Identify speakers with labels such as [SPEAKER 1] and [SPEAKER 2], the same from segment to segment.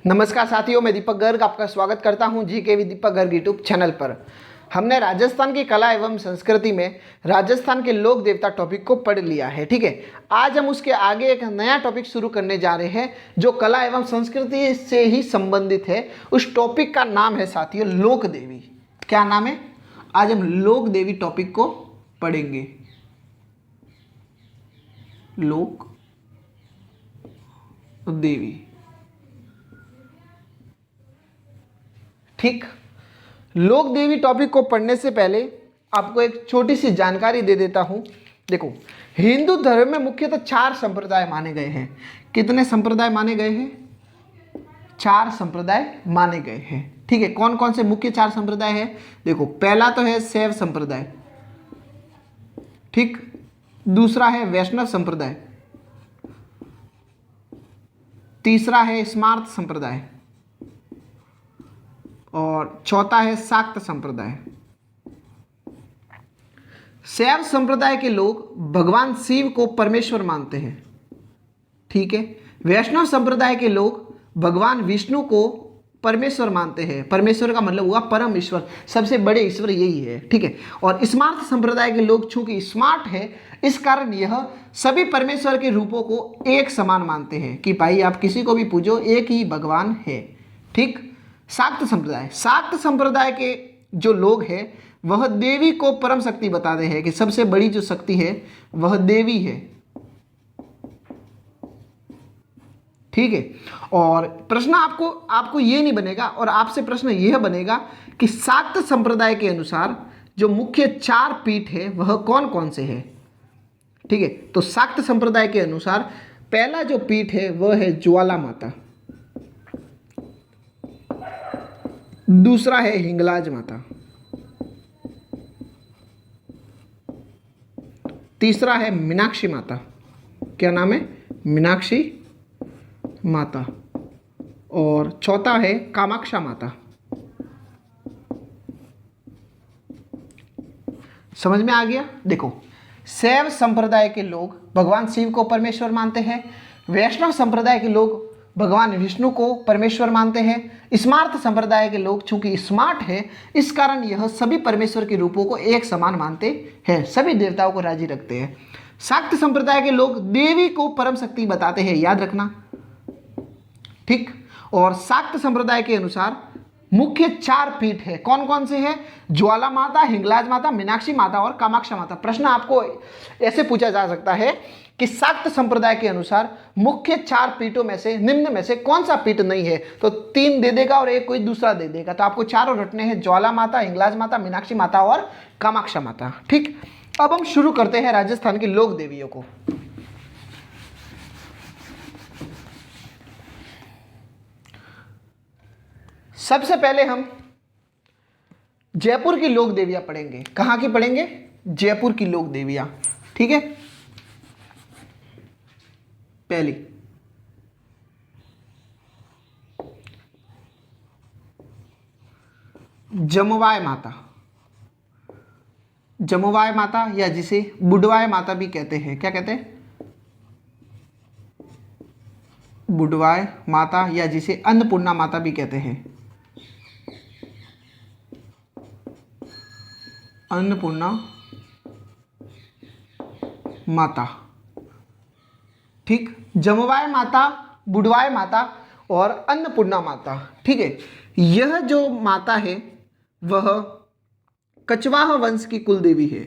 [SPEAKER 1] नमस्कार साथियों, मैं दीपक गर्ग आपका स्वागत करता हूं GK with Deepak Garg YouTube channel पर। हमने राजस्थान की कला एवं संस्कृति में राजस्थान के लोक देवता टॉपिक को पढ़ लिया है। ठीक है, आज हम उसके आगे एक नया टॉपिक शुरू करने जा रहे हैं जो कला एवं संस्कृति से ही संबंधित है। उस टॉपिक का नाम है साथियों लोक देवी। क्या नाम है? आज हम लोक देवी टॉपिक को पढ़ेंगे। लोक देवी। ठीक, लोक देवी टॉपिक को पढ़ने से पहले आपको एक छोटी सी जानकारी दे देता हूं। देखो, हिंदू धर्म में मुख्यतः 4 संप्रदाय माने गए हैं। कितने संप्रदाय माने गए हैं? 4 संप्रदाय माने गए हैं। ठीक है, कौन कौन से मुख्य 4 संप्रदाय हैं? देखो, पहला तो है शैव संप्रदाय, ठीक। दूसरा है वैष्णव संप्रदाय, तीसरा है स्मार्त संप्रदाय और चौथा है शाक्त संप्रदाय। शैव संप्रदाय के लोग भगवान शिव को परमेश्वर मानते हैं, ठीक है। वैष्णव संप्रदाय के लोग भगवान विष्णु को परमेश्वर मानते हैं। परमेश्वर का मतलब हुआ परम ईश्वर, सबसे बड़े ईश्वर यही है, ठीक है। और स्मार्त संप्रदाय के लोग चूंकि स्मार्ट है, इस कारण यह सभी परमेश्वर के रूपों को एक समान मानते हैं कि भाई आप किसी को भी पूजो, एक ही भगवान है, ठीक। शाक्त संप्रदाय, शाक्त संप्रदाय के जो लोग हैं वह देवी को परम शक्ति बताते हैं कि सबसे बड़ी जो शक्ति है वह देवी है, ठीक है। और प्रश्न आपको ये नहीं बनेगा, और आपसे प्रश्न यह बनेगा कि शाक्त संप्रदाय के अनुसार जो मुख्य 4 पीठ है वह कौन कौन से है, ठीक है। तो शाक्त संप्रदाय के अनुसार पहला जो पीठ है वह है ज्वाला माता, दूसरा है हिंगलाज माता, तीसरा है मीनाक्षी माता। क्या नाम है? मीनाक्षी माता। और चौथा है कामाक्षा माता। समझ में आ गया? देखो, शैव संप्रदाय के लोग भगवान शिव को परमेश्वर मानते हैं, वैष्णव संप्रदाय के लोग भगवान विष्णु को परमेश्वर मानते हैं, स्मार्त संप्रदाय के लोग चूंकि स्मार्ट है इस कारण यह सभी परमेश्वर के रूपों को एक समान मानते हैं, सभी देवताओं को राजी रखते हैं। शाक्त संप्रदाय के लोग देवी को परम शक्ति बताते हैं, याद रखना, ठीक। और शाक्त संप्रदाय के अनुसार मुख्य 4 पीठ है, कौन कौन से हैं? ज्वाला माता, हिंगलाज माता, मीनाक्षी माता और कामाक्षा माता। प्रश्न आपको ऐसे पूछा जा सकता है कि शाक्त संप्रदाय के अनुसार मुख्य 4 पीठों में से निम्न में से कौन सा पीठ नहीं है? तो 3 दे देगा और एक कोई दूसरा दे देगा, तो आपको 4 रटने हैं, ज्वाला माता, हिंगलाज माता, मीनाक्षी माता और कामाक्षा माता, ठीक। अब हम शुरू करते हैं राजस्थान की लोक देवियों को। सबसे पहले हम जयपुर की लोक देवियां पढ़ेंगे। कहां की पढ़ेंगे? जयपुर की लोक देवियां, ठीक है। पहली जमवाय माता, जमवाय माता या जिसे बुडवाय माता भी कहते हैं। क्या कहते हैं? बुडवाय माता या जिसे अन्नपूर्णा माता भी कहते हैं, अन्नपूर्णा माता, ठीक। जमवाय माता, बुडवाय माता और अन्नपूर्णा माता, ठीक है। यह जो माता है वह कछवाह वंश की कुल देवी है,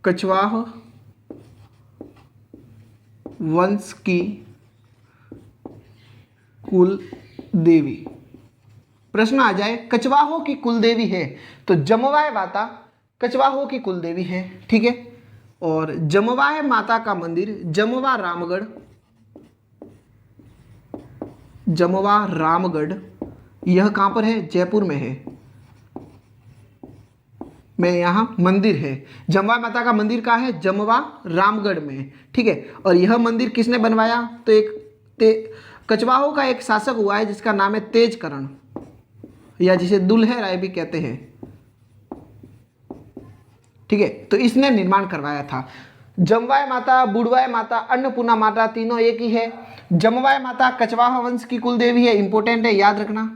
[SPEAKER 1] कछवाह वंश की कुल देवी। प्रश्न आ जाए कछवाहों की कुल देवी है तो जमवाय माता कछवाहों की कुल देवी है, ठीक है। और जमवाय माता का मंदिर जमवा रामगढ़, जमवा रामगढ़, यह कहां पर है? जयपुर में है। मैं यहां मंदिर है, जमवा माता का मंदिर कहां है? जमवा रामगढ़ में, ठीक है। और यह मंदिर किसने बनवाया? तो एक कछवाहों का एक शासक हुआ है जिसका नाम है तेजकरण, या जिसे दुल्हे राय भी कहते हैं, ठीक है। तो इसने निर्माण करवाया था। जमवाय माता, बुढ़वाय माता, अन्नपूर्णा माता तीनों एक ही है। जमवाय माता कछवाहा वंश की कुल देवी है, इंपॉर्टेंट है, याद रखना।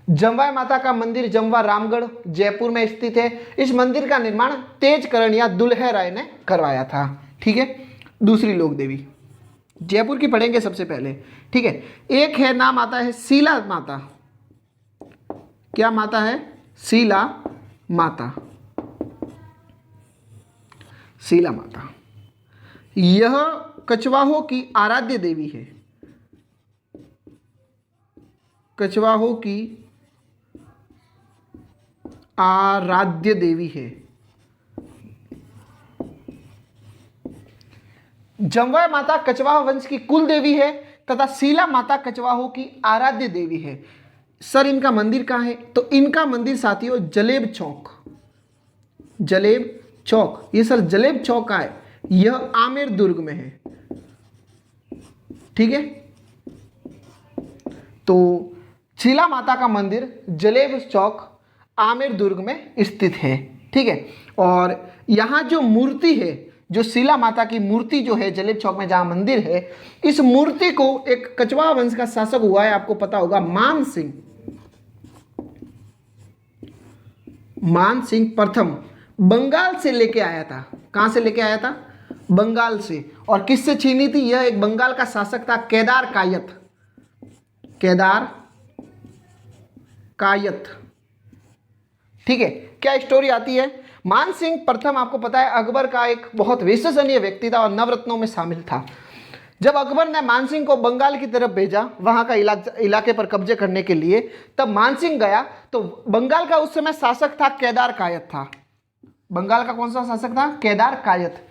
[SPEAKER 1] जमवाय माता का मंदिर जमवा रामगढ़ जयपुर में स्थित है। इस मंदिर का निर्माण तेजकरण या दुल्हे राय ने करवाया था। ठीक है। दूसरी लोक देवी जयपुर की पढ़ेंगे सबसे पहले। ठीक है। एक है नाम आता है शीला माता। क्या माता है? शीला माता। शीला माता यह कछवाहों की आराध्य देवी है। कछवाहों की आराध्य देवी है। जमवाय माता कछवाहा वंश की कुल देवी है तथा शीला माता कछवाहों की आराध्य देवी है। सर इनका मंदिर कहाँ है? तो इनका मंदिर साथियों जलेब चौक। जलेब चौक, ये सर जलेब चौक का है, यह आमेर दुर्ग में है। ठीक है। तो शीला माता का मंदिर जलेब चौक आमेर दुर्ग में स्थित है। ठीक है। और यहाँ जो मूर्ति है, जो शीला माता की मूर्ति जो है जलेब चौक में जहाँ मंदिर है, इस मूर्ति को एक कछवाहा वंश का शासक हुआ है, आपको पता होगा, मान सिंह। मान सिंह प्रथम बंगाल से लेके आया था। कहाँ से लेके आया था? बंगाल से। और किससे छीनी थी? यह एक बंगाल का शासक था, केदार कायत। केदार कायत। ठीक है। क्या स्टोरी आती है? मान सिंह प्रथम आपको पता है अकबर का एक बहुत विश्वसनीय व्यक्ति था और नवरत्नों में शामिल था। जब अकबर ने मान सिंह को बंगाल की तरफ भेजा वहां का इलाके पर कब्जे करने के लिए, तब मान सिंह गया तो बंगाल का उस समय शासक था केदार कायत था। बंगाल का कौन सा शासक था? केदार कायत।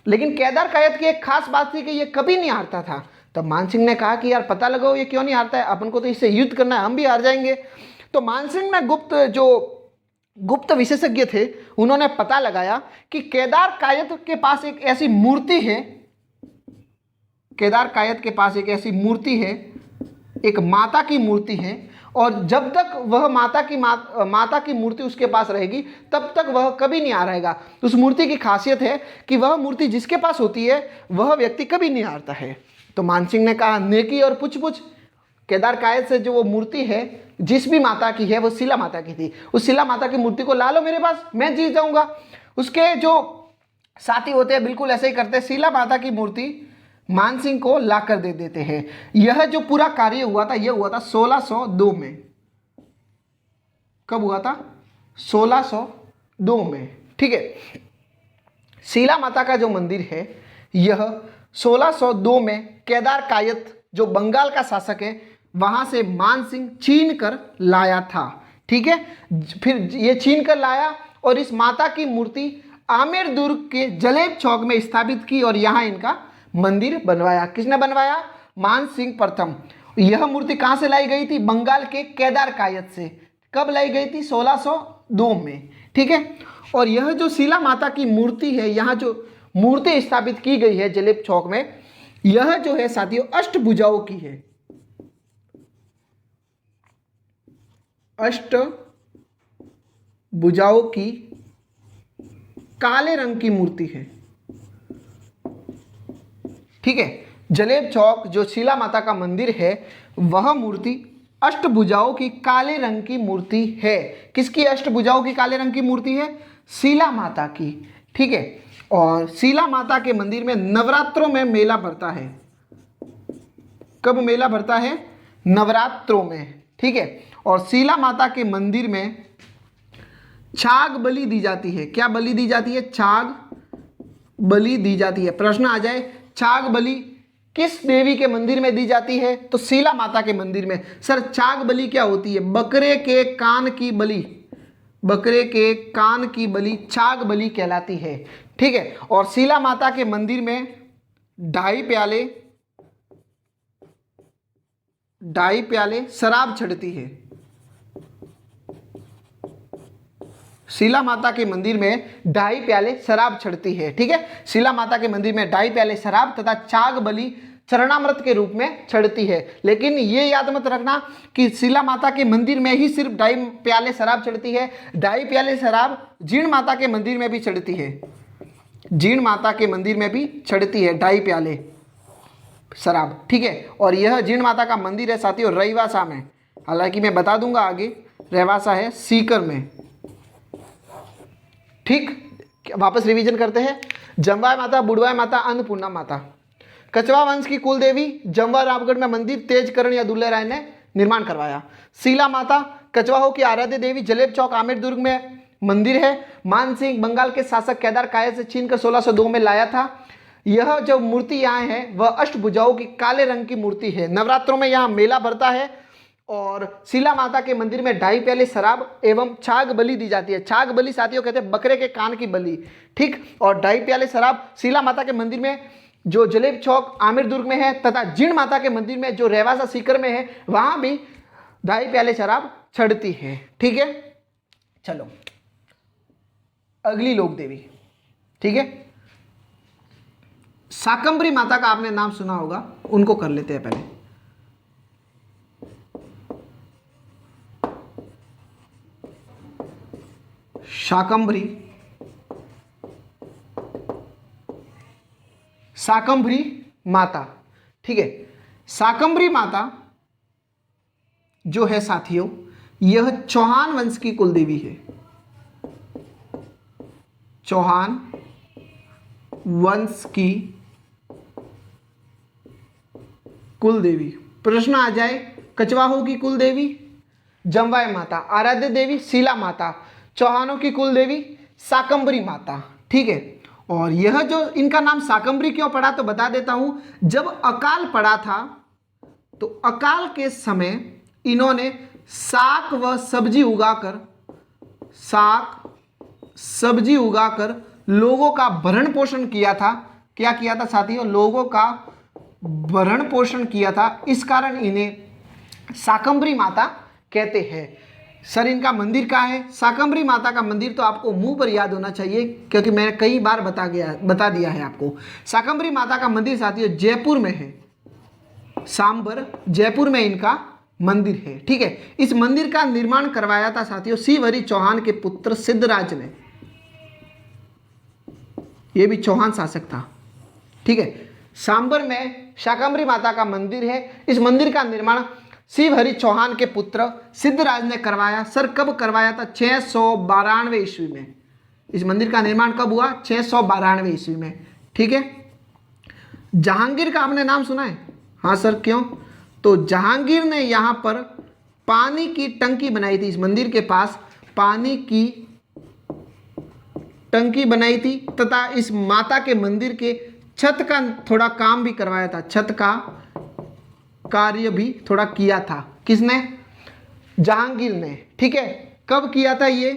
[SPEAKER 1] लेकिन केदार कायत की एक खास बात थी कि ये कभी नहीं हारता था। तब मान सिंह ने कहा कि यार पता लगाओ ये क्यों नहीं हारता है, अपन को तो इससे युद्ध करना है, हम भी हार जाएंगे। तो मान सिंह ने गुप्त विशेषज्ञ थे, उन्होंने पता लगाया कि केदार कायत के पास एक ऐसी मूर्ति है, केदार कायत के पास एक ऐसी मूर्ति है, एक माता की मूर्ति है, और जब तक वह माता की मूर्ति उसके पास रहेगी तब तक वह कभी नहीं हारेगा। उस मूर्ति की खासियत है कि वह मूर्ति जिसके पास होती है वह व्यक्ति कभी नहीं हारता है। तो मान सिंह ने कहा नेकी और पुछ पुछ, केदार कायत से जो वो मूर्ति है जिस भी माता की है वो शीला माता की थी, उस शीला माता की मूर्ति को ला लो मेरे पास, मैं जीत जाऊंगा। उसके जो साथी होते हैं बिल्कुल ऐसे ही करते हैं, शीला माता की मूर्ति मान सिंह को ला कर दे देते हैं। यह जो पूरा कार्य हुआ था यह हुआ था 1602 में। कब हुआ था? 1602 में। ठीक है। शीला माता का जो मंदिर है यह 1602 में केदार कायत जो बंगाल का शासक है वहां से मान सिंह छीन कर लाया था। ठीक है। फिर ये छीन कर लाया और इस माता की मूर्ति आमेर दुर्ग के जलेब चौक में स्थापित की और यहाँ इनका मंदिर बनवाया। किसने बनवाया? मान सिंह प्रथम। यह मूर्ति कहाँ से लाई गई थी? बंगाल के केदार कायत से। कब लाई गई थी? 1602 में। ठीक है। और यह जो शीला माता की मूर्ति है, यहाँ जो मूर्ति स्थापित की गई है जलेब चौक में, यह जो है साथियों अष्टभुजाओं की है। अष्टभुजाओं की काले रंग की मूर्ति है। ठीक है। जलेब चौक जो शीला माता का मंदिर है वह मूर्ति अष्टभुजाओं की काले रंग की मूर्ति है। किसकी अष्टभुजाओं की काले रंग की मूर्ति है? शीला माता की। ठीक है। और शीला माता के मंदिर में नवरात्रों में मेला भरता है। कब मेला भरता है? नवरात्रों में। ठीक है। और शीला माता के मंदिर में छाग बलि दी जाती है। क्या बलि दी जाती है? छाग बलि दी जाती है। प्रश्न आ जाए छाग बलि किस देवी के मंदिर में दी जाती है? तो शीला माता के मंदिर में। सर छाग बलि क्या होती है? बकरे के कान की बलि। बकरे के कान की बलि छाग बलि कहलाती है। ठीक है। और शीला माता के मंदिर में ढाई प्याले शराब चढ़ती है। शीला माता के मंदिर में ढाई प्याले शराब चढ़ती है। ठीक है। शीला माता के मंदिर में ढाई प्याले शराब तथा छाग बलि चरणामृत के रूप में चढ़ती है। लेकिन ये याद मत रखना कि शीला माता के मंदिर में ही सिर्फ ढाई प्याले शराब चढ़ती है, ढाई प्याले शराब जीर्ण माता के मंदिर में भी चढ़ती है। जीण माता के मंदिर में भी चढ़ती है 2.5 प्याले शराब, ठीक है। और यह जीण माता का मंदिर है साथियों रईवासा में, हालांकि मैं बता दूंगा आगे, रईवासा है सीकर में, ठीक। वापस रिवीजन करते हैं। जमवाय माता, बुढ़वाय माता, अन्नपूर्णा माता। कछवा वंश की कुल देवी, जमवा रामगढ़ में मंदिर तेजकरण या दुल्ले राय ने निर्माण करवाया। शीला माता कछवाहों की आराध्य देवी, जलेब चौक आमेर दुर्ग में मंदिर है। मान सिंह बंगाल के शासक केदार काया से छीन कर 1602 में लाया था। यह जो मूर्ति यहाँ है वह अष्टभुजाओं की काले रंग की मूर्ति है। नवरात्रों में यहाँ मेला भरता है और शीला माता के मंदिर में 2.5 प्याले शराब एवं छाग बलि दी जाती है। छाग बलि साथियों कहते हैं बकरे के कान की बलि, ठीक। और 2.5 प्याले शराब शीला माता के मंदिर में जो जलेब चौक आमेर दुर्ग में है, तथा जीण माता के मंदिर में जो रेवासा सीकर में है वहां भी 2.5 प्याले शराब चढ़ती है, ठीक है। चलो अगली लोक देवी, ठीक है। शाकंभरी माता का आपने नाम सुना होगा, उनको कर लेते हैं पहले। शाकंभरी, शाकंभरी माता, ठीक है। शाकंभरी माता जो है साथियों यह चौहान वंश की कुल देवी है। चौहान वंश की कुल देवी। प्रश्न आ जाए, कछवाहों की कुल देवी जमवाय माता, आराध्य देवी शीला माता, चौहानों की कुल देवी शाकंभरी माता, ठीक है। और यह जो इनका नाम शाकंभरी क्यों पड़ा तो बता देता हूं। जब अकाल पड़ा था तो अकाल के समय इन्होंने साग व सब्जी उगाकर, साग सब्जी उगाकर लोगों का भरण पोषण किया था। क्या किया था साथियों? लोगों का भरण पोषण किया था। इस कारण इन्हें शाकंभरी माता कहते हैं। सर इनका मंदिर कहाँ है? शाकंभरी माता का मंदिर तो आपको मुंह पर याद होना चाहिए क्योंकि मैंने कई बार बता दिया है आपको। शाकंभरी माता का मंदिर साथियों जयपुर में है। सांबर जयपुर में इनका मंदिर है, ठीक है। इस मंदिर का निर्माण करवाया था साथियों शिवहरि चौहान के पुत्र सिद्धराज ने। यह भी चौहान शासक था, ठीक है। सांबर में शाकंभरी माता का मंदिर है। इस मंदिर का निर्माण शिवहरि चौहान के पुत्र सिद्धराज ने करवाया। सर कब करवाया था? 692 ईस्वी में। इस मंदिर का निर्माण कब हुआ? 692 ईस्वी में, ठीक है। जहांगीर का आपने नाम सुना है? हाँ सर क्यों? तो जहांगीर ने यहाँ पर पानी की टंकी बनाई थी। इस मंदिर के पास पानी की टंकी बनाई थी तथा इस माता के मंदिर के छत का थोड़ा काम भी करवाया था। छत का कार्य भी थोड़ा किया था। किसने? जहांगीर ने, ठीक है। कब किया था ये?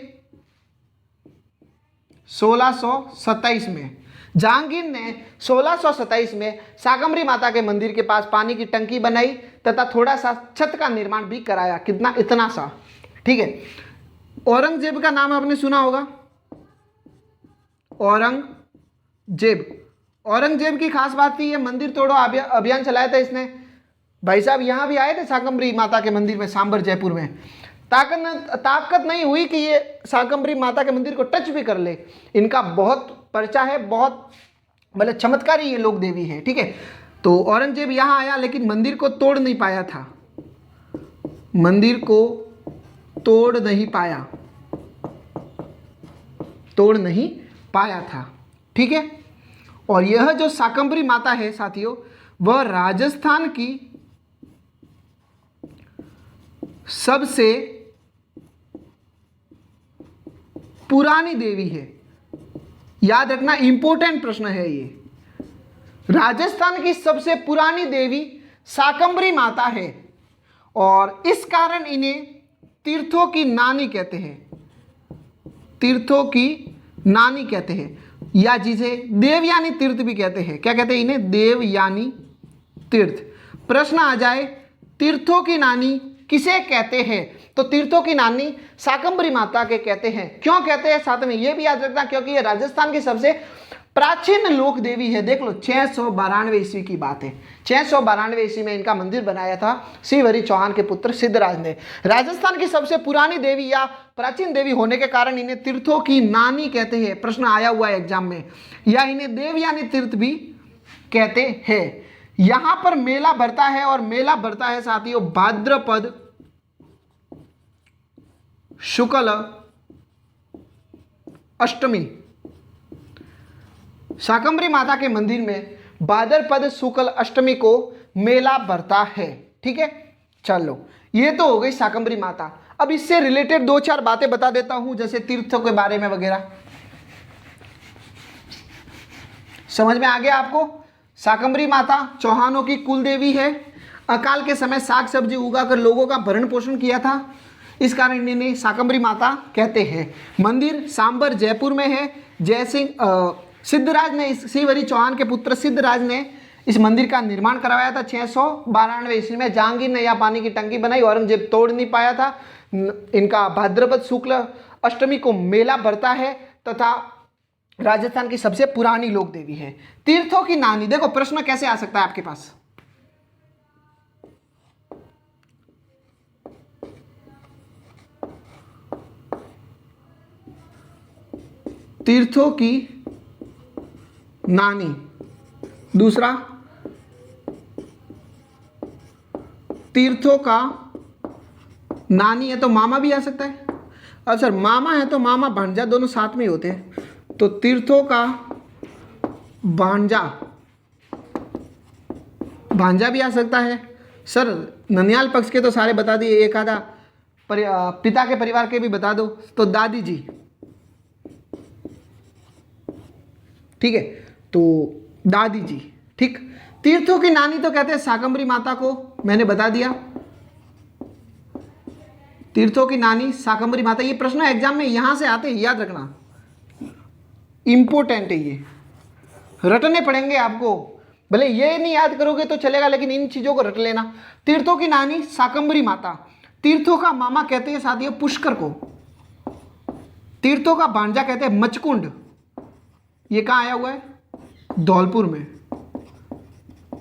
[SPEAKER 1] 1627 में। जहांगीर ने 1627 में शाकंभरी माता के मंदिर के पास पानी की टंकी बनाई तथा थोड़ा सा छत का निर्माण भी कराया। कितना? इतना सा, ठीक है। औरंगजेब का नाम आपने सुना होगा। औरंगजेब, औरंगजेब की खास बात थी ये मंदिर तोड़ो अभियान चलाया था इसने। भाई साहब यहाँ भी आए थे शाकंभरी माता के मंदिर में, सांबर जयपुर में। ताकत नहीं हुई कि ये शाकंभरी माता के मंदिर को टच भी कर ले। इनका बहुत पर्चा है, बहुत मतलब चमत्कारी ये लोक देवी है, ठीक है। तो औरंगजेब यहाँ आया लेकिन मंदिर को तोड़ नहीं पाया था। मंदिर को तोड़ नहीं पाया था, ठीक है। और यह जो शाकंभरी माता है साथियों वह राजस्थान की सबसे पुरानी देवी है। याद रखना, इंपॉर्टेंट प्रश्न है ये। राजस्थान की सबसे पुरानी देवी शाकंभरी माता है और इस कारण इन्हें तीर्थों की नानी कहते हैं। तीर्थों की नानी कहते हैं या जिसे देवयानी तीर्थ भी कहते हैं। क्या कहते हैं इन्हें? देवयानी तीर्थ। प्रश्न आ जाए तीर्थों की नानी किसे कहते हैं? तो तीर्थों की नानी शाकंभरी माता के कहते हैं। क्यों कहते हैं साथ में ये भी याद रखना, क्योंकि ये राजस्थान की सबसे प्राचीन लोक देवी है, देख लो 692 ईस्वी की बात है। 692 ईस्वी में इनका मंदिर बनाया था शिवहरि चौहान के पुत्र सिद्धराज ने। राजस्थान की सबसे पुरानी देवी या प्राचीन देवी होने के कारण इन्हें तीर्थों की नानी कहते हैं। प्रश्न आया हुआ है एग्जाम में, या इन्हें देव यानी तीर्थ भी कहते हैं। यहां पर मेला भरता है, और मेला भरता है साथियों भाद्रपद शुक्ल अष्टमी। शाकंभरी माता के मंदिर में भाद्रपद शुक्ल अष्टमी को मेला भरता है। ठीक है, चलो ये तो हो गई शाकंभरी माता। अब इससे रिलेटेड 2-4 बातें बता देता हूं, जैसे तीर्थों के बारे में वगैरह। समझ में आ गया आपको? शाकंभरी माता चौहानों की कुल देवी है। अकाल के समय साग सब्जी उगाकर लोगों का भरण पोषण किया था, इस कारण इन्हें शाकंभरी माता कहते हैं। मंदिर सांबर जयपुर में है। जयसिंह सिद्धराज ने, शिवहरि चौहान के पुत्र सिद्धराज ने इस मंदिर का निर्माण करवाया था 692 ईस्वी में। जहांगीर ने यहाँ पानी की टंकी बनाई, औरंगजेब तोड़ नहीं पाया था। इनका भाद्रपद शुक्ल अष्टमी को मेला भरता है, तथा राजस्थान की सबसे पुरानी लोक देवी है। तीर्थों की नानी, देखो प्रश्न कैसे आ सकता है आपके पास। तीर्थों की नानी, दूसरा तीर्थों का नानी है तो मामा भी आ सकता है। अब सर मामा है तो मामा भांजा दोनों साथ में ही होते हैं, तो तीर्थों का भांजा, भांजा भी आ सकता है। सर ननियाल पक्ष के तो सारे बता दिए, एक आधा पिता के परिवार के भी बता दो, तो दादी जी। ठीक है, तो दादी जी। ठीक, तीर्थों की नानी तो कहते हैं शाकंभरी माता को, मैंने बता दिया। तीर्थों की नानी शाकंभरी माता। ये प्रश्न एग्जाम में यहां से आते हैं, याद रखना, इंपोर्टेंट है, ये रटने पड़ेंगे आपको। भले ये नहीं याद करोगे तो चलेगा, लेकिन इन चीजों को रट लेना। तीर्थों की नानी शाकंभरी माता। तीर्थों का मामा कहते हैं साथियों पुष्कर को। तीर्थों का भांजा कहते हैं मचकुंड। ये कहां आया हुआ है? धौलपुर में।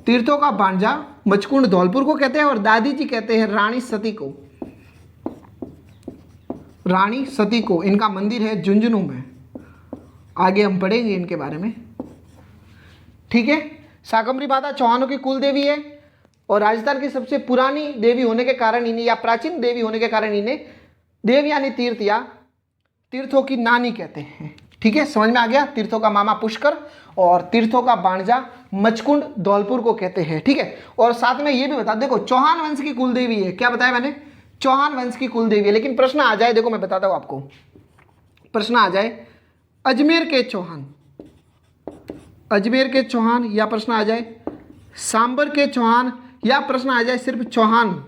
[SPEAKER 1] तीर्थों का भांजा मचकुंड धौलपुर को कहते हैं, और दादी जी कहते हैं रानी सती को। रानी सती को। इनका मंदिर है झुंझुनू में, आगे हम पढ़ेंगे इनके बारे में। ठीक है, शाकंभरी माता चौहानों की कुल देवी है, और राजस्थान की सबसे पुरानी देवी होने के कारण इन्हें, या प्राचीन देवी होने के कारण इन्हें देव यानी तीर्थ या तीर्थों की नानी कहते हैं। ठीक है, समझ में आ गया? तीर्थों का मामा पुष्कर और तीर्थों का भांजा मचकुंड धौलपुर को कहते हैं। ठीक है, और साथ में ये भी बता, देखो चौहान वंश की कुल देवी है। क्या बताया मैंने? चौहान वंश की कुल देवी है। लेकिन प्रश्न आ जाए, देखो मैं बताता हूं आपको, प्रश्न आ जाए अजमेर के चौहान, अजमेर के चौहान, या प्रश्न आ जाए सांबर के चौहान, या प्रश्न आ जाए सिर्फ चौहान,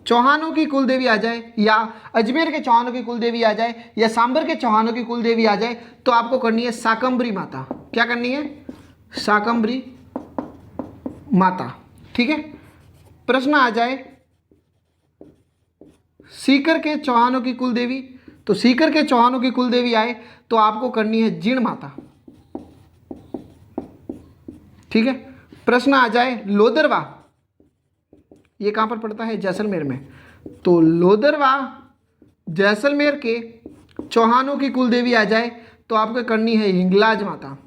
[SPEAKER 1] चौहानों की कुल देवी आ जाए, या अजमेर के चौहानों की कुल देवी आ जाए, या सांबर के चौहानों की कुल देवी आ जाए, तो आपको करनी है शाकंभरी माता। क्या करनी है? शाकंभरी माता। ठीक है, प्रश्न आ जाए सीकर के चौहानों की कुल देवी, तो सीकर के चौहानों की कुल देवी आए तो आपको करनी है जीण माता। ठीक है, प्रश्न आ जाए लोदरवा, ये कहां पर पड़ता है? जैसलमेर में। तो लोदरवा जैसलमेर के चौहानों की कुल देवी आ जाए तो आपको करनी है हिंगलाज माता।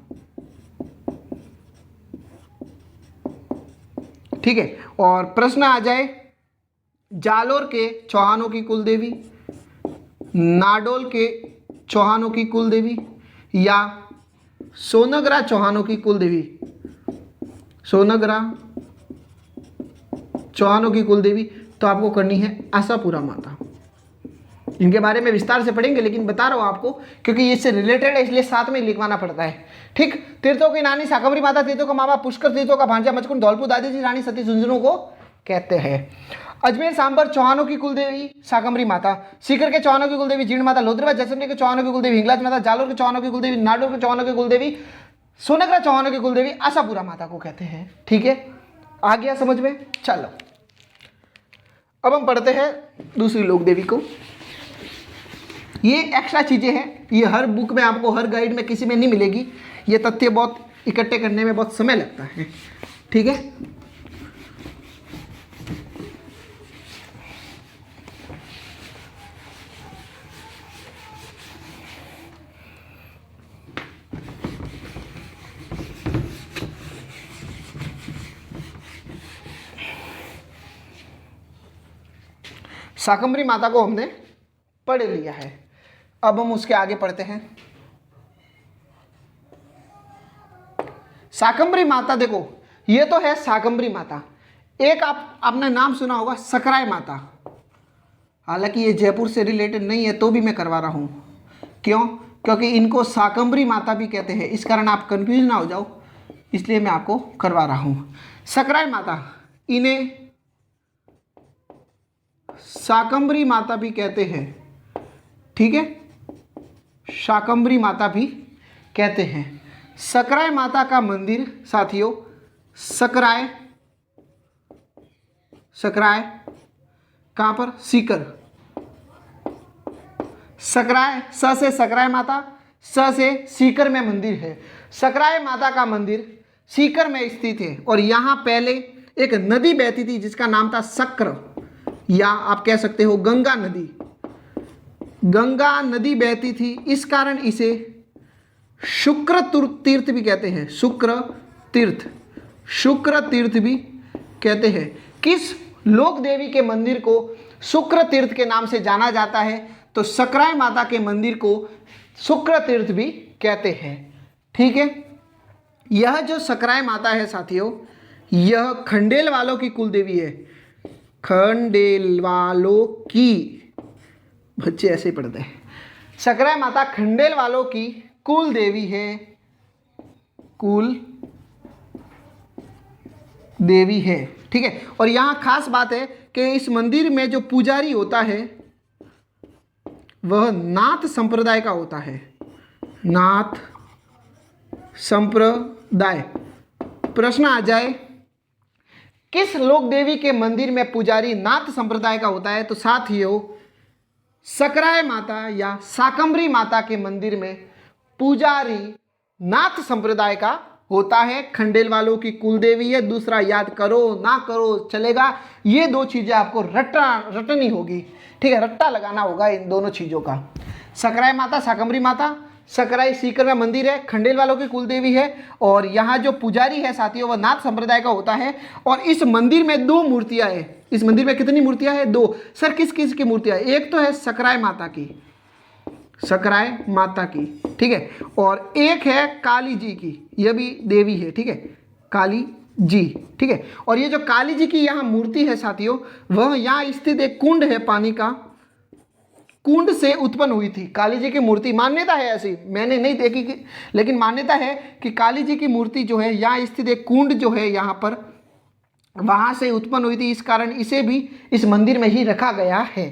[SPEAKER 1] ठीक है, और प्रश्न आ जाए जालोर के चौहानों की कुल देवी, नाडोल के चौहानों की कुल देवी, या सोनगरा चौहानों की कुल देवी, सोनगरा चौहानों की कुल देवी, तो आपको करनी है आशापुरा माता। इनके बारे में विस्तार से पढ़ेंगे, लेकिन बता रहा हूं आपको क्योंकि इससे रिलेटेड है, इसलिए साथ में लिखवाना पड़ता है। ठीक, तीर्थों की नानी शाकंभरी माता, तीर्थों का मामा पुष्कर, तीर्थों का भांजा मचकुंड धौलपुर, दादी जी रानी सती झुंझुनू को कहते हैं। अजमेर सांबर चौहानों की कुल देवी शाकंभरी माता, सीकर के चौहानों की कुल देवी जीण माता, लोधरवा जैसलमेर के चौहानों की कुल देवी हिंगलाज माता, जालोर के चौहानों की कुल देवी, नाडोल के चौहानों की कुल देवी, सोनगरा चौहानों की कुल देवी आशापुरा माता को कहते हैं। ठीक है, आ गया समझ में? चलो अब हम पढ़ते हैं दूसरी लोक देवी को। ये एक्स्ट्रा चीजें हैं, ये हर बुक में आपको, हर गाइड में किसी में नहीं मिलेगी, ये तथ्य बहुत इकट्ठे करने में बहुत समय लगता है। ठीक है, शाकंभरी माता को हमने पढ़ लिया है। अब हम उसके आगे पढ़ते हैं। शाकंभरी माता, देखो ये तो है शाकंभरी माता। एक आपने नाम सुना होगा सकराय माता। हालांकि ये जयपुर से रिलेटेड नहीं है तो भी मैं करवा रहा हूं। क्यों? क्योंकि इनको शाकंभरी माता भी कहते हैं, इस कारण आप कंफ्यूज ना हो जाओ, इसलिए मैं आपको करवा रहा हूं। सकराय माता, इन्हें शाकंभरी माता भी कहते हैं। ठीक है, शाकंभरी माता भी कहते हैं। सकराय माता का मंदिर साथियों, सकराय कहाँ पर? सीकर। सकराय, स से सकराय माता, स से सीकर में मंदिर है। सकराय माता का मंदिर सीकर में स्थित है और यहाँ पहले एक नदी बहती थी जिसका नाम था सक्र, या आप कह सकते हो गंगा नदी। गंगा नदी बहती थी, इस कारण इसे शुक्र तीर्थ भी कहते हैं। शुक्र तीर्थ भी कहते हैं। किस लोक देवी के मंदिर को शुक्र तीर्थ के नाम से जाना जाता है? तो सकराय माता के मंदिर को शुक्र तीर्थ भी कहते हैं। ठीक है, यह जो सकराय माता है साथियों, यह खंडेल वालों की कुल देवी है। खंडेल वालों की, बच्चे ऐसे ही पढ़ते हैं। सकराय माता खंडेल वालों की कुल देवी है, कुल देवी है। ठीक है, और यहाँ खास बात है कि इस मंदिर में जो पुजारी होता है वह नाथ संप्रदाय का होता है। नाथ संप्रदाय। प्रश्न आ जाए किस लोक देवी के मंदिर में पुजारी नाथ संप्रदाय का होता है? तो साथियों सकराय माता या शाकंभरी माता के मंदिर में पुजारी नाथ संप्रदाय का होता है। खंडेल वालों की कुल देवी है। दूसरा याद करो ना करो चलेगा, ये दो चीजें आपको रटनी होगी। ठीक है, रट्टा लगाना होगा इन दोनों चीजों का। सकराय माता, शाकंभरी माता, सकराय सीकर में मंदिर है, खंडेल वालों की कुल देवी है, और यहाँ जो पुजारी है साथियों वह नाथ संप्रदाय का होता है। और इस मंदिर में दो मूर्तियां हैं। इस मंदिर में कितनी मूर्तियां हैं? दो। सर किस किस की मूर्तियां? एक तो है सकराय माता की, सकराय माता की, ठीक है, और एक है काली जी की, यह भी देवी है। ठीक है, काली जी। ठीक है, और ये जो काली जी की यहाँ मूर्ति है साथियों, वह यहाँ स्थित एक कुंड है, पानी का कुंड से उत्पन्न हुई थी काली जी की मूर्ति। मान्यता है ऐसी, मैंने नहीं देखी कि, लेकिन मान्यता है कि काली जी की मूर्ति जो है यहाँ स्थित एक कुंड जो है यहाँ पर, वहां से उत्पन्न हुई थी, इस कारण इसे भी इस मंदिर में ही रखा गया है।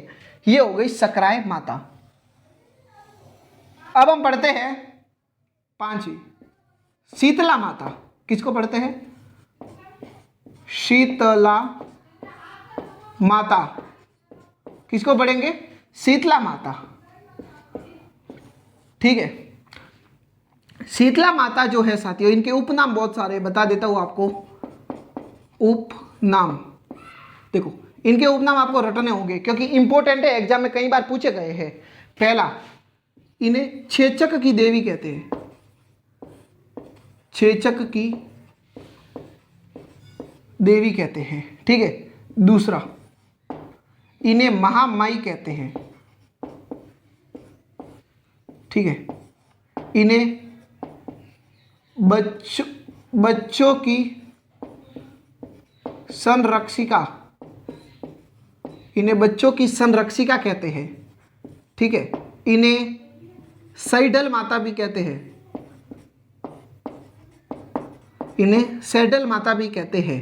[SPEAKER 1] ये हो गई सकराय माता। अब हम पढ़ते हैं पांचवी, शीतला माता। किसको पढ़ते हैं? शीतला माता। किसको पढ़ेंगे? शीतला माता। ठीक है, शीतला माता जो है साथियों, इनके उपनाम बहुत सारे, बता देता हूं आपको। उपनाम देखो, इनके उपनाम आपको रटने होंगे क्योंकि इंपॉर्टेंट है, एग्जाम में कई बार पूछे गए हैं। पहला, इन्हें छेचक की देवी कहते हैं। छेचक की देवी कहते हैं। ठीक है, दूसरा, इन्हें महामाई कहते हैं। ठीक है, इन्हें बच्चों की संरक्षिका, इन्हें बच्चों की संरक्षिका कहते हैं। ठीक है, इन्हें सैडल माता भी कहते हैं। इन्हें सैडल माता भी कहते हैं,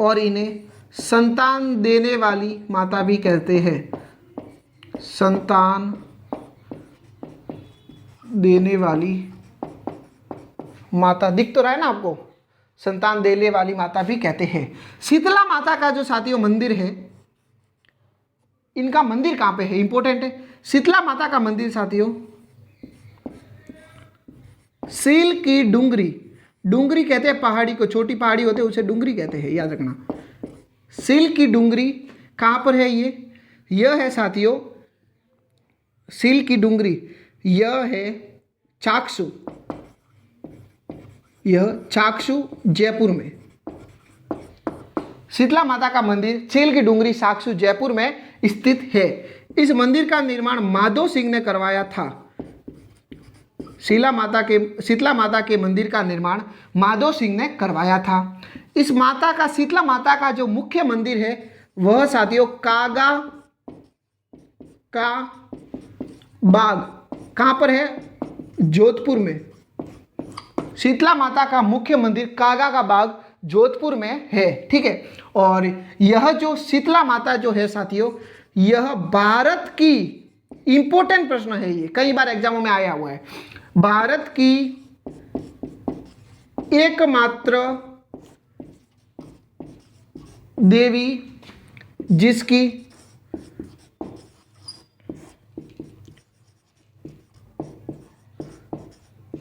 [SPEAKER 1] और इन्हें संतान देने वाली माता भी कहते हैं। संतान देने वाली माता, दिख तो रहा है ना आपको? संतान देने वाली माता भी कहते हैं। शीतला माता का जो साथियों मंदिर है, इनका मंदिर कहाँ पे है? इंपॉर्टेंट है। शीतला माता का मंदिर साथियों सील की डूंगरी, डूंगरी कहते हैं पहाड़ी को, छोटी पहाड़ी होते हैं उसे डूंगरी कहते हैं, याद रखना। सील की डूंगरी कहाँ पर है ये? यह है साथियों सील की डूंगरी, यह है चाकसू, यह चाकसू जयपुर में। शीतला माता का मंदिर सील की डूंगरी चाकसू जयपुर में स्थित है। इस मंदिर का निर्माण माधो सिंह ने करवाया था। शीतला माता के मंदिर का निर्माण माधो सिंह ने करवाया था। इस माता का शीतला माता का जो मुख्य मंदिर है वह साथियों कागा का बाग कहाँ पर है? जोधपुर में। शीतला माता का मुख्य मंदिर कागा का बाग जोधपुर में है, ठीक है। और यह जो शीतला माता जो है साथियों, यह भारत की, इंपॉर्टेंट प्रश्न है ये, कई बार एग्जामों में आया हुआ है, भारत की एकमात्र देवी जिसकी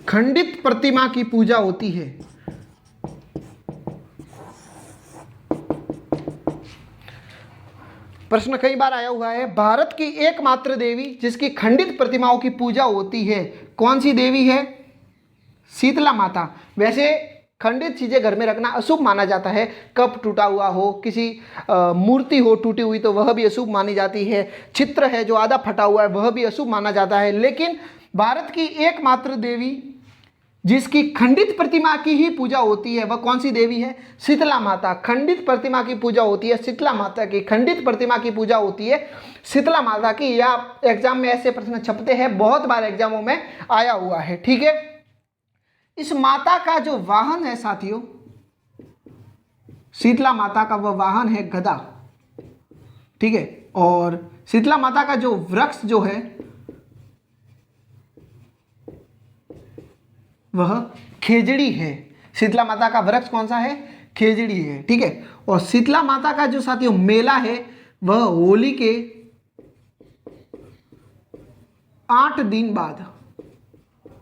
[SPEAKER 1] खंडित प्रतिमा की पूजा होती है। प्रश्न कई बार आया हुआ है, भारत की एकमात्र देवी जिसकी खंडित प्रतिमाओं की पूजा होती है, कौन सी देवी है? शीतला माता। वैसे खंडित चीजें घर में रखना अशुभ माना जाता है, कप टूटा हुआ हो, किसी मूर्ति हो टूटी हुई तो वह भी अशुभ मानी जाती है, चित्र है जो आधा फटा हुआ है वह भी अशुभ माना जाता है। लेकिन भारत की एकमात्र देवी जिसकी खंडित प्रतिमा की ही पूजा होती है वह कौन सी देवी है? शीतला माता। खंडित प्रतिमा की पूजा होती है शीतला माता की, खंडित प्रतिमा की पूजा होती है शीतला माता की। या एग्जाम में ऐसे प्रश्न छपते हैं, बहुत बार एग्जामों में आया हुआ है, ठीक है। इस माता का जो वाहन है साथियों, शीतला माता का वह वाहन है गदा, ठीक है। और शीतला माता का जो वृक्ष जो है वह खेजड़ी है। शीतला माता का वृक्ष कौन सा है? खेजड़ी है, ठीक है। और शीतला माता का जो साथियों मेला है वह होली के 8 दिन बाद,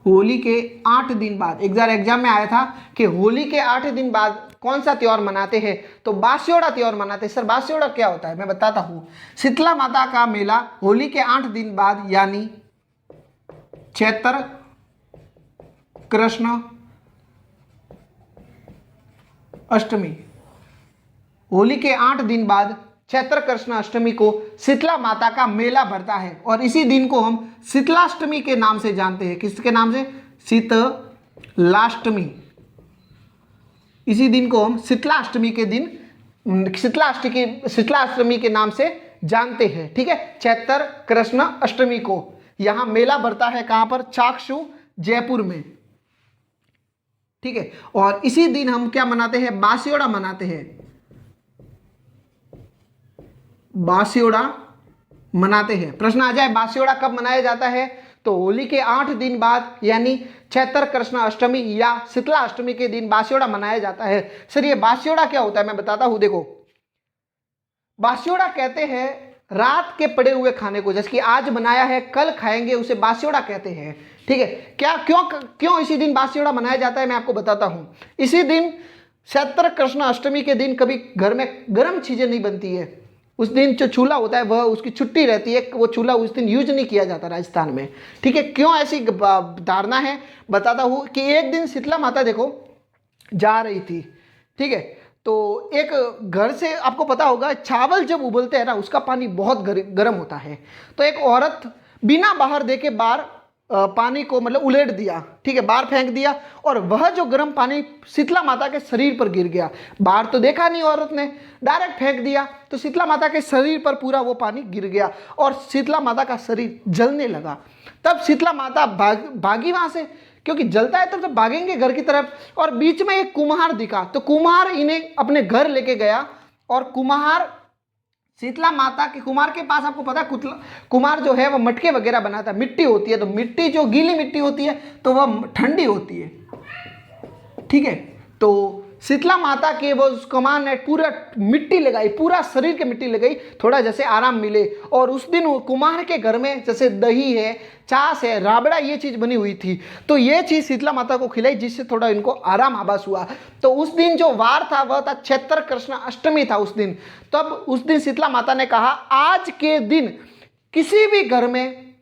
[SPEAKER 1] होली के 8 दिन बाद, एग्जाम में आया था कि होली के 8 दिन बाद कौन सा त्योहार मनाते हैं? तो बास्योड़ा त्योहार मनाते हैं। सर बास्योड़ा क्या होता है? मैं बताता हूं। शीतला माता का मेला होली के 8 दिन बाद यानी चैत्र कृष्ण अष्टमी, होली के 8 दिन बाद चैत्र कृष्ण अष्टमी को शीतला माता का मेला भरता है। और इसी दिन को हम शीतलाष्टमी के नाम से जानते हैं। किसके नाम से? शीतलाष्टमी। इसी दिन को हम शीतलाष्टमी के दिन, शीतलाष्टमी के नाम से जानते हैं, ठीक है। चैत्र कृष्ण अष्टमी को यहां मेला भरता है, कहां पर? चाकसू जयपुर में, ठीक है। और इसी दिन हम क्या मनाते हैं? बास्योड़ा मनाते हैं, बास्योड़ा मनाते हैं। प्रश्न आ जाए बास्योड़ा कब मनाया जाता है? तो होली के 8 दिन बाद यानी चैत्र कृष्ण अष्टमी या शीतला अष्टमी के दिन बास्योड़ा मनाया जाता है। सर ये बास्योड़ा क्या होता है? मैं बताता हूं। देखो, बास्योड़ा कहते हैं रात के पड़े हुए खाने को, जैसे कि आज बनाया है कल खाएंगे, उसे बास्योड़ा कहते हैं, ठीक है। क्या क्यों इसी दिन बास्योड़ा मनाया जाता है? मैं आपको बताता हूं। इसी दिन चैत्र कृष्ण अष्टमी के दिन कभी घर में गर्म चीजें नहीं बनती है। उस दिन जो चूल्हा होता है वह उसकी छुट्टी रहती है, वो चूल्हा उस दिन यूज नहीं किया जाता राजस्थान में, ठीक है। क्यों ऐसी धारणा है बताता हूं कि एक दिन शीतला माता देखो जा रही थी, ठीक है। तो एक घर से, आपको पता होगा चावल जब उबलते हैं ना उसका पानी बहुत गर्म होता है। तो एक औरत बिना बाहर देके बाहर पानी को मतलब उलेट दिया, ठीक है, बाहर फेंक दिया। और वह जो गर्म पानी शीतला माता के शरीर पर गिर गया। बाहर तो देखा नहीं औरत ने, डायरेक्ट फेंक दिया, तो शीतला माता के शरीर पर पूरा वो पानी गिर गया और शीतला माता का शरीर जलने लगा। तब शीतला माता भागी वहां से, क्योंकि जलता है तो भागेंगे घर की तरफ। और बीच में एक कुम्हार दिखा, तो कुम्हार इन्हें अपने घर लेके गया। और कुम्हार शीतला माता के, कुम्हार के पास आपको पता है कुम्हार जो है वो मटके वगैरह बनाता है, मिट्टी होती है। तो मिट्टी जो गीली मिट्टी होती है तो वह ठंडी होती है, ठीक है। तो शीतला माता के वो कमान ने पूरा मिट्टी लगाई, पूरा शरीर के मिट्टी लगाई, थोड़ा जैसे आराम मिले। और उस दिन कुम्हार के घर में जैसे दही है, छाछ है, राबड़ा, ये चीज़ बनी हुई थी, तो ये चीज़ शीतला माता को खिलाई, जिससे थोड़ा इनको आराम आभास हुआ। तो उस दिन जो वार था वह था चैत्र कृष्ण अष्टमी था उस दिन। तब उस दिन शीतला माता ने कहा आज के दिन किसी भी घर में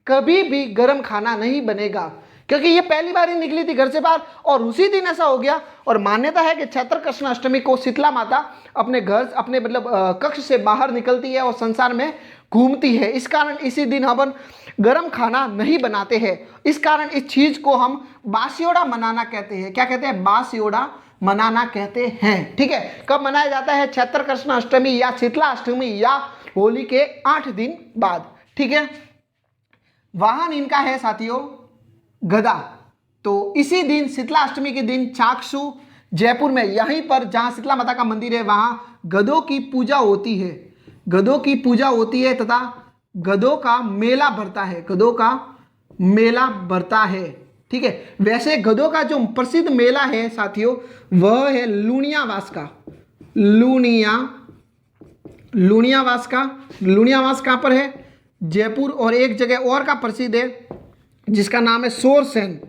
[SPEAKER 1] कभी भी गर्म खाना नहीं बनेगा, क्योंकि ये पहली बार ही निकली थी घर से बाहर और उसी दिन ऐसा हो गया। और मान्यता है कि चैत्र कृष्ण अष्टमी को शीतला माता अपने घर, अपने मतलब कक्ष से बाहर निकलती है और संसार में घूमती है। इस कारण इसी दिन हम गर्म खाना नहीं बनाते हैं। इस कारण इस चीज़ को हम बासियोड़ा मनाना कहते हैं। क्या कहते हैं? बासियोड़ा मनाना कहते हैं। ठीक है, कब मनाया जाता है? चैत्र कृष्ण अष्टमी या शीतला अष्टमी या होली के 8 दिन बाद। ठीक है, वाहन इनका है साथियों गदा। तो इसी दिन शीतला अष्टमी के दिन चाक्षु जयपुर में, यहीं पर जहां शीतला माता का मंदिर है वहां गधों की पूजा होती है। गधों की पूजा होती है तथा गधों का मेला भरता है। गधों का मेला भरता है। ठीक है, वैसे गधों का जो प्रसिद्ध मेला है साथियों वह है लूणियावास का। लूणियावास का। लूणियावास कहां पर है? जयपुर। और एक जगह और का प्रसिद्ध है जिसका नाम है सोरसेन।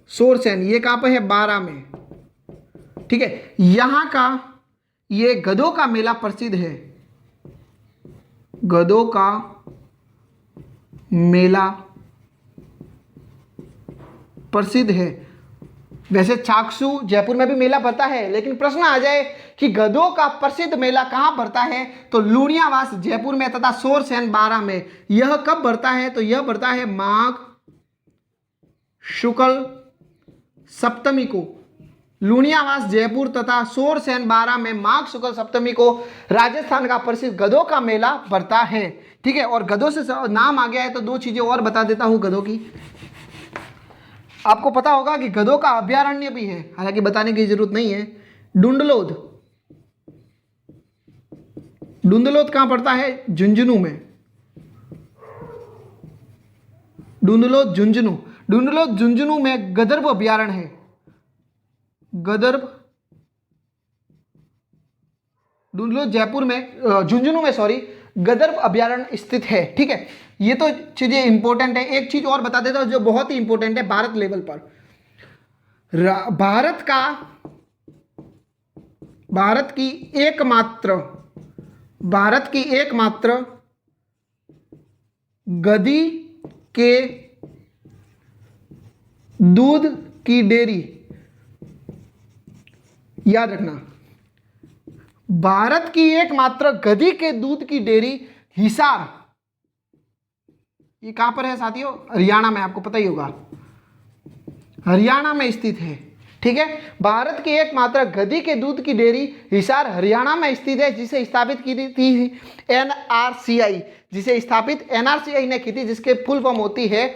[SPEAKER 1] सोरसेन ये कहां पर है? बारा में। ठीक है, यहां का ये गधों का मेला प्रसिद्ध है। गधों का मेला प्रसिद्ध है। वैसे चाक्षु जयपुर में भी मेला भरता है, लेकिन प्रश्न आ जाए कि गधों का प्रसिद्ध मेला कहां भरता है, तो लूणियावास जयपुर में तथा सोरसेन बारा में। यह कब भरता है? तो यह भरता है माघ शुक्ल सप्तमी को। लूणियावास जयपुर तथा सोरसेन बारा में माघ शुक्ल सप्तमी को राजस्थान का प्रसिद्ध गधों का मेला भरता है। ठीक है, और गधों से नाम आ गया है तो दो चीजें और बता देता हूं गधों की। आपको पता होगा कि गधों का अभयारण्य भी है, हालांकि बताने की जरूरत नहीं है। डुंडलोद। डुंडलोद कहां पड़ता है? झुंझुनू में। डुंडलोद झुंझुनू। डुंडलोद झुंझुनू में गदर्भ अभयारण्य है। गदर्भ। डुंडलोद जयपुर में, झुंझुनू में सॉरी, गदर्भ अभयारण्य स्थित है। ठीक है, ये तो चीजें इंपॉर्टेंट है। एक चीज और बता देता हूं जो बहुत ही इंपॉर्टेंट है भारत लेवल पर। भारत की एकमात्र गधी के दूध की डेयरी, याद रखना, भारत की एकमात्र गधी के दूध की डेयरी हिसार, ये कहां पर है साथियों? हरियाणा में। आपको पता ही होगा, हरियाणा में स्थित है। ठीक है, भारत की एकमात्र गधी के दूध की डेयरी हिसार हरियाणा में स्थित है, जिसे स्थापित की थी एनआरसीआई। जिसे स्थापित एनआरसीआई ने की थी, जिसके फुल फॉर्म होती है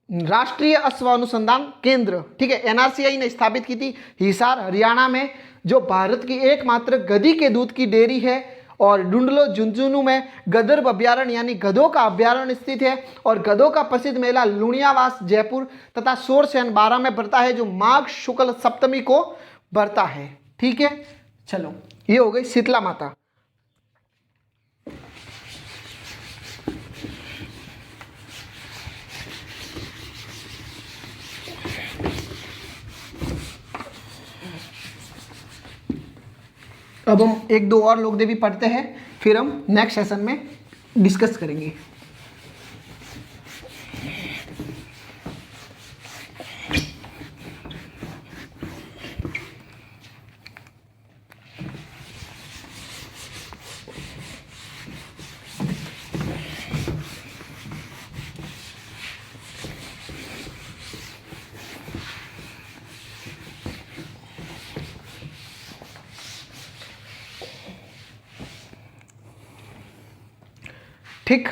[SPEAKER 1] राष्ट्रीय अश्व अनुसंधान केंद्र। ठीक है, एनआरसीआई ने स्थापित की थी हिसार हरियाणा में, जो भारत की एकमात्र गधी के दूध की डेयरी है। और डुंडलो झुंझुनू में गदर्भ अभयारण्य यानी गधों का अभयारण्य स्थित है। और गधों का प्रसिद्ध मेला लूणियावास जयपुर तथा सोरसेन बारा में भरता है, जो माघ शुक्ल सप्तमी को भरता है। ठीक है, चलो ये हो गई शीतला माता। अब हम एक दो और लोक देवी पढ़ते हैं, फिर हम नेक्स्ट सेशन में डिस्कस करेंगे। ठीक,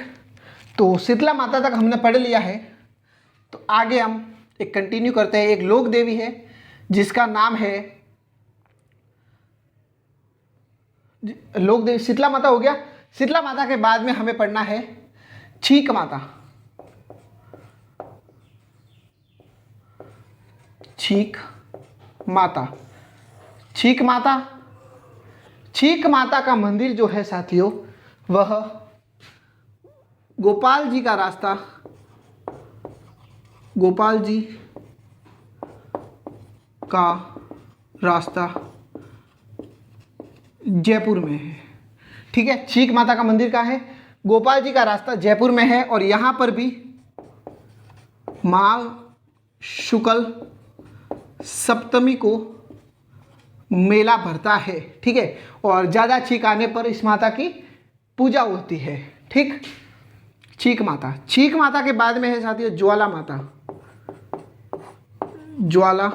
[SPEAKER 1] तो शीतला माता तक हमने पढ़ लिया है। तो आगे हम एक कंटिन्यू करते हैं। एक लोक देवी है जिसका नाम है लोक देवी। शीतला माता हो गया। शीतला माता के बाद में हमें पढ़ना है छीक माता। छीक माता। छीक माता, छीक माता का मंदिर जो है साथियों वह गोपाल जी का रास्ता, गोपाल जी का रास्ता जयपुर में है। ठीक है, छीक माता का मंदिर कहाँ है? गोपाल जी का रास्ता जयपुर में है। और यहाँ पर भी माघ शुक्ल सप्तमी को मेला भरता है। ठीक है, और ज़्यादा छीक आने पर इस माता की पूजा होती है। ठीक, छीक माता। छीक माता के बाद में है साथियों ज्वाला माता। ज्वाला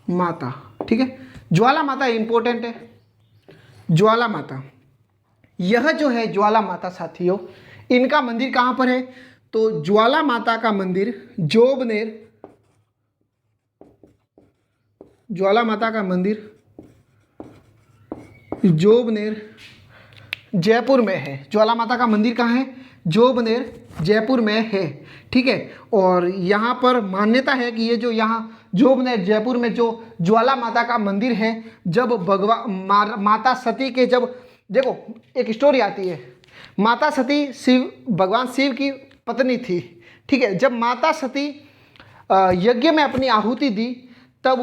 [SPEAKER 1] माता, ठीक है, ज्वाला माता इंपॉर्टेंट है। ज्वाला माता, यह जो है ज्वाला माता साथियों, इनका मंदिर कहाँ पर है? तो ज्वाला माता का मंदिर जोबनेर, ज्वाला माता का मंदिर जोबनेर जयपुर में है। ज्वाला माता का मंदिर कहाँ है? जोबनेर जयपुर में है। ठीक है, और यहाँ पर मान्यता है कि ये जो यहाँ जोबनेर जयपुर में जो ज्वाला माता का मंदिर है, जब माता सती के, जब देखो एक स्टोरी आती है, माता सती भगवान शिव की पत्नी थी। ठीक है, जब माता सती यज्ञ में अपनी आहुति दी तब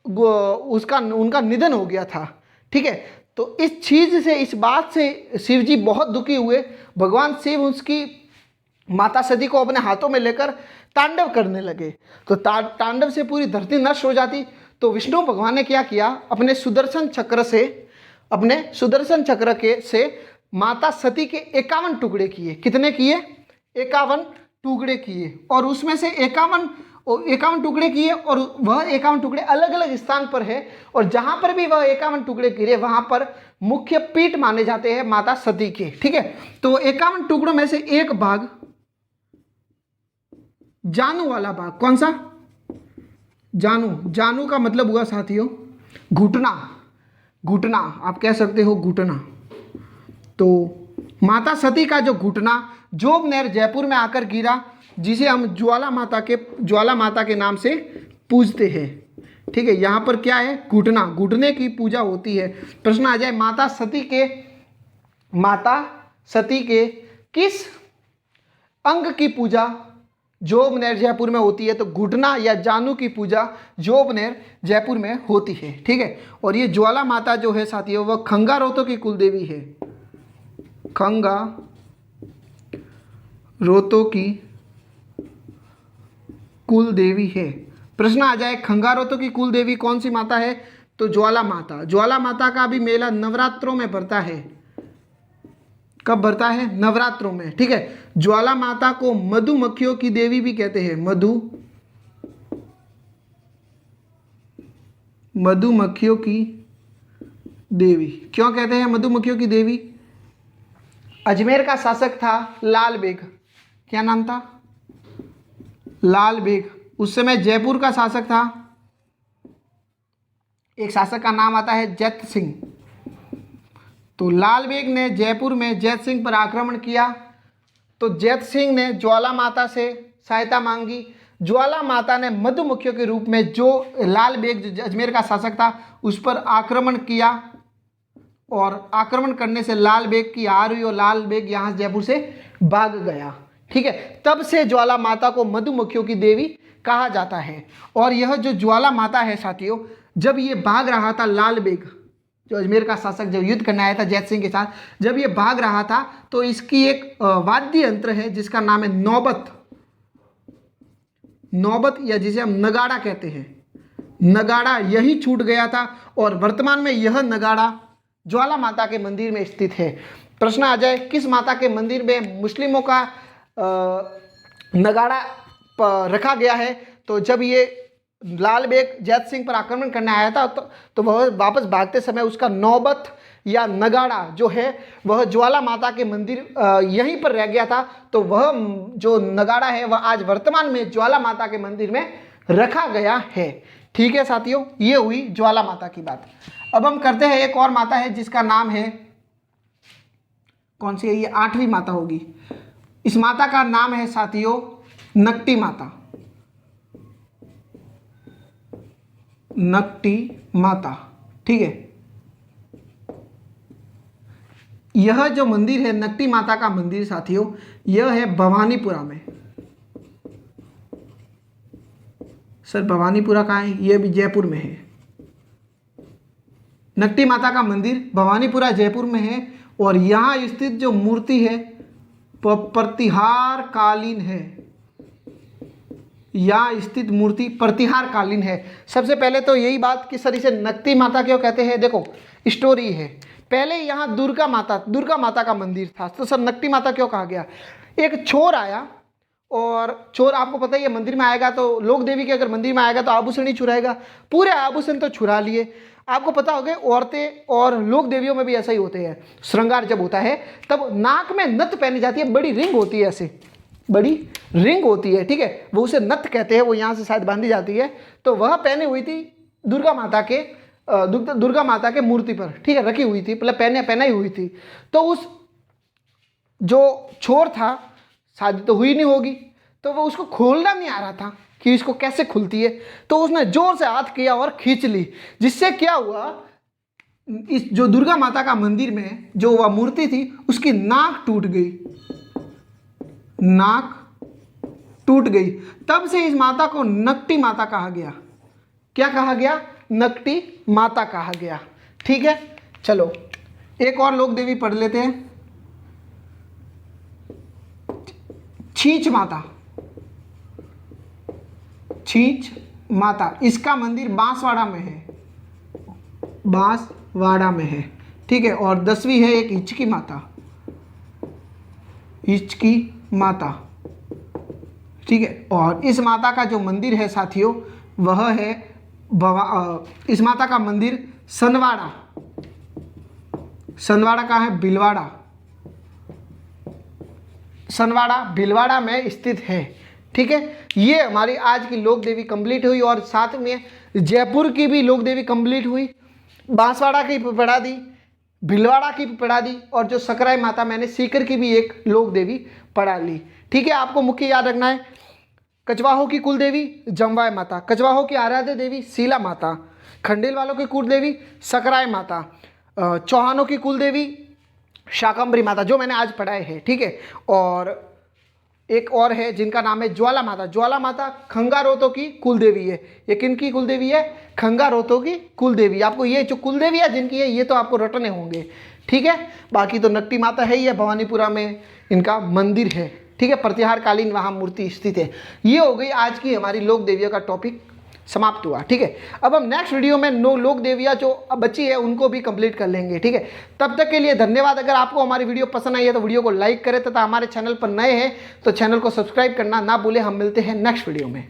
[SPEAKER 1] उनका निधन हो गया था। ठीक है, तो इस चीज़ से, इस बात से शिव जी बहुत दुखी हुए। भगवान शिव उसकी माता सती को अपने हाथों में लेकर तांडव करने लगे। तो तांडव से पूरी धरती नष्ट हो जाती। तो विष्णु भगवान ने क्या किया? अपने सुदर्शन चक्र से माता सती के 51 टुकड़े किए। कितने किए? 51 टुकड़े किए। और उसमें से 51 टुकड़े किए, और वह 51 टुकड़े अलग अलग स्थान पर है। और जहां पर भी वह 51 टुकड़े गिरे वहां पर मुख्य पीठ माने जाते हैं माता सती के। ठीक है, तो 51 टुकड़ों में से एक भाग जानू वाला भाग, कौन सा? जानू। जानू का मतलब हुआ साथियों घुटना। घुटना आप कह सकते हो, घुटना। तो माता सती का जो घुटना जोबनेर जयपुर में आकर गिरा, जिसे हम ज्वाला माता के नाम से पूजते हैं। ठीक है, यहाँ पर क्या है? घुटना, घुटने की पूजा होती है। प्रश्न आ जाए, माता सती के किस अंग की पूजा जोबनेर जयपुर में होती है? तो घुटना या जानू की पूजा जोबनेर जयपुर में होती है। ठीक है, और ये ज्वाला माता जो है साथियों वह खंगारोतो की कुलदेवी है। खंगारोतो की कुल देवी है। प्रश्न आ जाए, खंगारोतो की कुल देवी कौन सी माता है? तो ज्वाला माता। ज्वाला माता का भी मेला नवरात्रों में भरता है। कब भरता है? नवरात्रों में। ठीक है, ज्वाला माता को मधुमक्खियों की देवी भी कहते हैं। मधुमक्खियों की देवी क्यों कहते हैं मधुमक्खियों की देवी? अजमेर का शासक था लाल बेग। क्या नाम था? लाल बेग। उस समय जयपुर का शासक था, एक शासक का नाम आता है जैत सिंह। तो लाल बेग ने जयपुर में जैत सिंह पर आक्रमण किया। तो जैत सिंह ने ज्वाला माता से सहायता मांगी। ज्वाला माता ने मधुमक्खियों के रूप में जो लाल बेग जो अजमेर का शासक था उस पर आक्रमण किया, और आक्रमण करने से लाल बेग की हार हुई और लाल बेग यहाँ जयपुर से भाग गया। ठीक है, तब से ज्वाला माता को मधुमक्खियों की देवी कहा जाता है। और यह जो ज्वाला माता है साथियों, जब ये भाग रहा था, लाल बेग जो अजमेर का शासक जब युद्ध करने आया था जैत सिंह के साथ, जब ये भाग रहा था तो इसकी एक वाद्य यंत्र है जिसका नाम है नौबत। नौबत या जिसे हम नगाड़ा कहते हैं, नगाड़ा यही छूट गया था। और वर्तमान में यह नगाड़ा ज्वाला माता के मंदिर में स्थित है। प्रश्न आ जाए, किस माता के मंदिर में मुस्लिमों का नगाड़ा रखा गया है? तो जब ये लाल बेग जैत सिंह पर आक्रमण करने आया था तो वह वापस भागते समय उसका नौबत या नगाड़ा जो है वह ज्वाला माता के मंदिर यहीं पर रह गया था। तो वह जो नगाड़ा है वह आज वर्तमान में ज्वाला माता के मंदिर में रखा गया है। ठीक है साथियों, ये हुई ज्वाला माता की बात। अब हम करते हैं, एक और माता है जिसका नाम है, कौन सी है ये? 8वीं माता होगी। इस माता का नाम है साथियों नकटी माता। नकटी माता। ठीक है, यह जो मंदिर है नकटी माता का मंदिर साथियों, यह है भवानीपुरा में। सर भवानीपुरा कहाँ है? यह भी जयपुर में है। नकटी माता का मंदिर भवानीपुरा जयपुर में है और यहाँ स्थित जो मूर्ति है प्रतिहार कालीन है। यहाँ स्थित मूर्ति प्रतिहार कालीन है। सबसे पहले तो यही बात कि सर इसे नकटी माता क्यों कहते हैं, देखो स्टोरी है। पहले यहाँ दुर्गा माता का मंदिर था, तो सर नकटी माता क्यों कहा गया? एक चोर आया, और चोर आपको पता ही है मंदिर में आएगा तो लोक देवी के अगर मंदिर में आएगा तो आभूषण ही चुराएगा। पूरे आभूषण तो चुरा लिए। आपको पता होगा औरतें और लोक देवियों में भी ऐसा ही होते हैं। श्रृंगार जब होता है तब नाक में नथ पहनी जाती है, बड़ी रिंग होती है, ऐसे बड़ी रिंग होती है। ठीक है, वो उसे नथ कहते हैं, वो यहाँ से शायद बांधी जाती है। तो वह पहनी हुई थी दुर्गा माता के मूर्ति पर। ठीक है, रखी हुई थी, मतलब पहनाई हुई थी। तो उस जो चोर था, शादी तो हुई नहीं होगी, तो वो उसको खोलना नहीं आ रहा था कि इसको कैसे खुलती है। तो उसने जोर से हाथ किया और खींच ली, जिससे क्या हुआ, इस जो दुर्गा माता का मंदिर में जो वह मूर्ति थी उसकी नाक टूट गई। नाक टूट गई। तब से इस माता को नकटी माता कहा गया। क्या कहा गया? नकटी माता कहा गया। ठीक है, चलो एक और लोक देवी पढ़ लेते हैं। छींच माता। छींच माता, इसका मंदिर बांसवाड़ा में है। बांसवाड़ा में है। ठीक है, और 10वीं है एक हिचकी माता। हिचकी माता। ठीक है, और इस माता का जो मंदिर है साथियों वह है इस माता का मंदिर सनवाड़ा। सनवाड़ा कहाँ है? भीलवाड़ा। सनवाड़ा भीलवाड़ा में स्थित है। ठीक है, ये हमारी आज की लोक देवी कंप्लीट हुई और साथ में जयपुर की भी लोक देवी कंप्लीट हुई। बांसवाड़ा की पढ़ा दी, भीलवाड़ा की पढ़ा दी, और जो सकराई माता मैंने सीकर की भी एक लोक देवी पढ़ा ली। ठीक है, आपको मुख्य याद रखना है कछवाहों की कुल देवी जमवाय माता, कछवाहों की आराध्य देवी शीला माता, खंडेल वालों की कुल देवी सकराय माता, चौहानों की कुल देवी शाकंभरी माता, जो मैंने आज पढ़ाए हैं। ठीक है, और एक और है जिनका नाम है ज्वाला माता। ज्वाला माता खंगारोतों की कुल देवी है। ये किनकी कुल देवी है? खंगारोतों की कुल देवी। आपको ये जो कुल देवी है जिनकी है ये तो आपको रटने होंगे। ठीक है, बाकी तो नकटी माता है ही है, भवानीपुरा में इनका मंदिर है। ठीक है, प्रतिहार कालीन वहाँ मूर्ति स्थित है। ये हो गई आज की हमारी लोक देवियों का टॉपिक समाप्त हुआ। ठीक है, अब हम नेक्स्ट वीडियो में लोक देवियाँ जो बची है उनको भी कंप्लीट कर लेंगे। ठीक है, तब तक के लिए धन्यवाद। अगर आपको हमारी वीडियो पसंद आई है तो वीडियो को लाइक करें तथा हमारे चैनल पर नए हैं तो चैनल को सब्सक्राइब करना ना भूलें। हम मिलते हैं नेक्स्ट वीडियो में।